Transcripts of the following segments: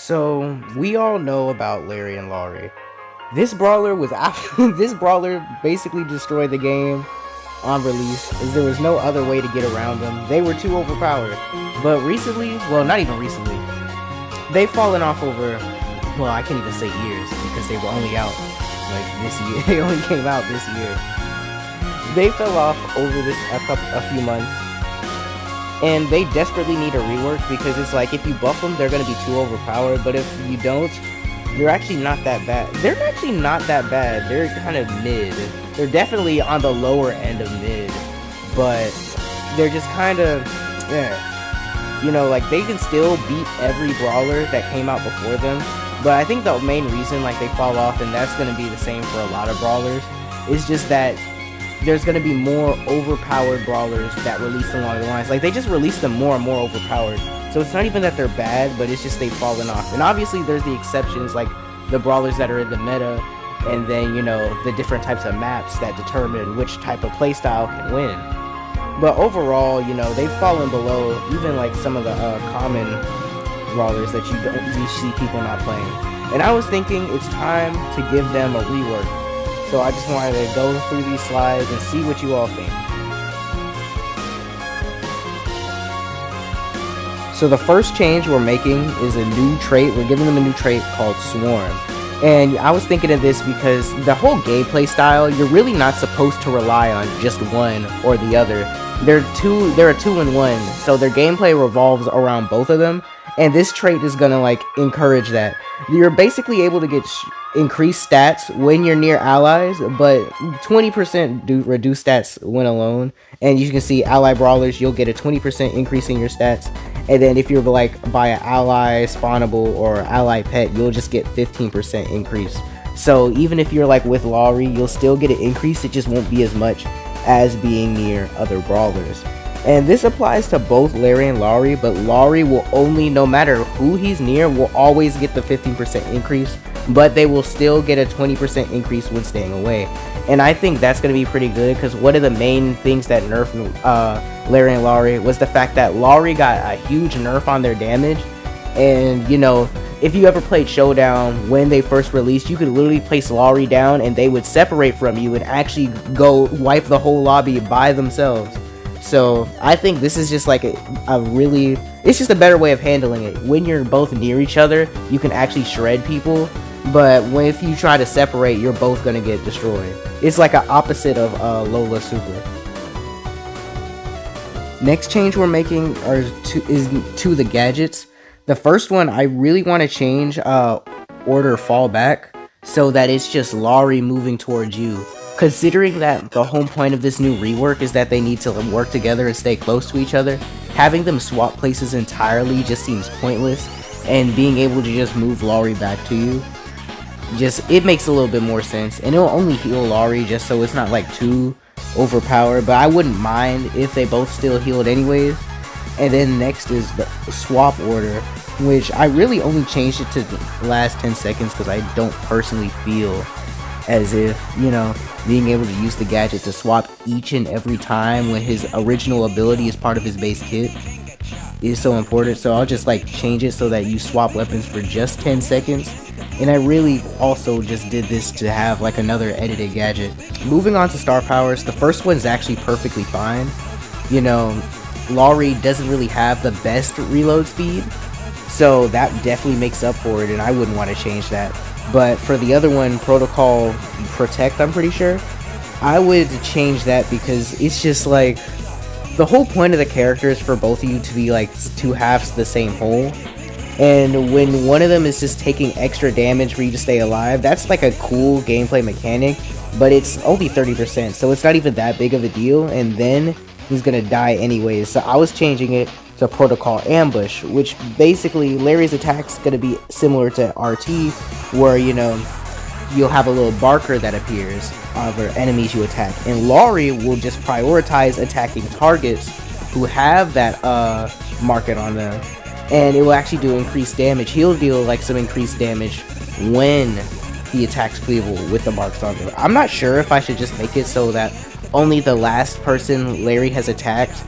So we all know about Larry and Lawrie. This brawler was this brawler basically destroyed the game on release, as there was no other way to get around them. They were too overpowered. But recently, well, not even recently, they've fallen off over, well, I can't even say years because they were only out like this year. They only came out this year. They fell off over a few months. And they desperately need a rework because it's like if you buff them, they're going to be too overpowered. But if you don't, they're actually not that bad. They're actually not that bad. They're kind of mid. They're definitely on the lower end of mid. But they're just kind of, yeah. You know, like they can still beat every brawler that came out before them. But I think the main reason like they fall off, and that's going to be the same for a lot of brawlers, is just that there's going to be more overpowered brawlers that release along the lines. Like, they just release them more and more overpowered. So it's not even that they're bad, but it's just they've fallen off. And obviously there's the exceptions, like the brawlers that are in the meta, and then, you know, the different types of maps that determine which type of playstyle can win. But overall, you know, they've fallen below even like some of the common brawlers that you see people not playing. And I was thinking it's time to give them a rework. So I just wanted to go through these slides and see what you all think. So the first change we're making is a new trait. We're giving them a new trait called Swarm. And I was thinking of this because the whole gameplay style, you're really not supposed to rely on just one or the other. They're a two-in-one, so their gameplay revolves around both of them. And this trait is gonna like encourage that. You're basically able to get increased stats when you're near allies, but 20% do reduce stats when alone. And you can see ally brawlers, you'll get a 20% increase in your stats. And then if you're like by an ally spawnable or ally pet, you'll just get 15% increase. So even if you're like with Lawrie, you'll still get an increase. It just won't be as much as being near other brawlers. And this applies to both Larry and Lawrie, but Lawrie will only, no matter who he's near, will always get the 15% increase, but they will still get a 20% increase when staying away. And I think that's going to be pretty good, because one of the main things that nerfed Larry and Lawrie was the fact that Lawrie got a huge nerf on their damage. And, you know, if you ever played Showdown when they first released, you could literally place Lawrie down and they would separate from you and actually go wipe the whole lobby by themselves. So I think this is just like it's just a better way of handling it. When you're both near each other, you can actually shred people, but if you try to separate, you're both gonna get destroyed. It's like an opposite of Lola Super. Next change we're making is to the gadgets. The first one, I really want to change order fallback so that it's just Lawrie moving towards you. Considering that the whole point of this new rework is that they need to work together and stay close to each other, having them swap places entirely just seems pointless, and being able to just move Lawrie back to you, it makes a little bit more sense. And it'll only heal Lawrie just so it's not like too overpowered, but I wouldn't mind if they both still healed anyways. And then next is the swap order, which I really only changed it to the last 10 seconds because I don't personally feel as if, you know, being able to use the gadget to swap each and every time when his original ability is part of his base kit is so important. So I'll just like change it so that you swap weapons for just 10 seconds. And I really also just did this to have like another edited gadget. Moving on to star powers, the first one's actually perfectly fine. You know, Lawrie doesn't really have the best reload speed, so that definitely makes up for it, and I wouldn't want to change that. But for the other one, Protocol Protect, I'm pretty sure, I would change that because it's just like the whole point of the character is for both of you to be like two halves of the same whole. And when one of them is just taking extra damage for you to stay alive, that's like a cool gameplay mechanic, but it's only 30%, so it's not even that big of a deal, and then he's gonna die anyways. So I was changing it to Protocol Ambush, which basically Larry's attack's gonna be similar to RT, where, you know, you'll have a little barker that appears over enemies you attack, and Lawrie will just prioritize attacking targets who have that market on them, and it will actually do increased damage. He'll deal like some increased damage when he attacks people with the marks on them. I'm not sure if I should just make it so that only the last person Larry has attacked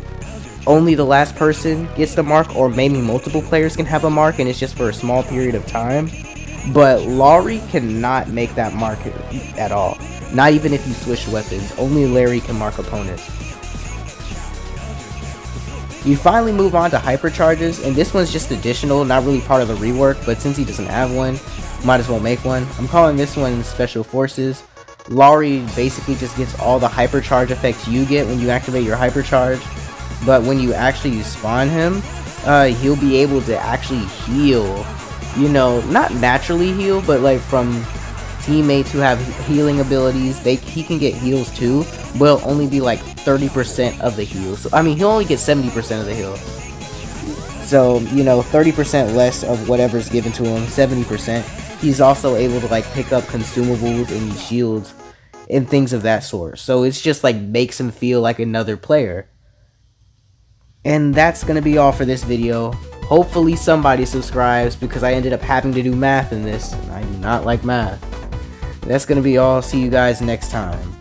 only the last person gets the mark, or maybe multiple players can have a mark and it's just for a small period of time. But Lawrie cannot make that mark at all. Not even if you switch weapons. Only Larry can mark opponents. You finally move on to Hypercharges, and this one's just additional, not really part of the rework, but since he doesn't have one, might as well make one. I'm calling this one Special Forces. Lawrie basically just gets all the Hypercharge effects you get when you activate your Hypercharge, but when you actually spawn him, he'll be able to actually heal. You know, not naturally heal, but like from teammates who have healing abilities, he can get heals too, but it'll only be like 30% of the heals. So, I mean, he'll only get 70% of the heal. So, you know, 30% less of whatever's given to him, 70%. He's also able to like pick up consumables and shields and things of that sort. So it's just like makes him feel like another player. And that's gonna be all for this video. Hopefully somebody subscribes, because I ended up having to do math in this, and I do not like math. That's gonna be all. See you guys next time.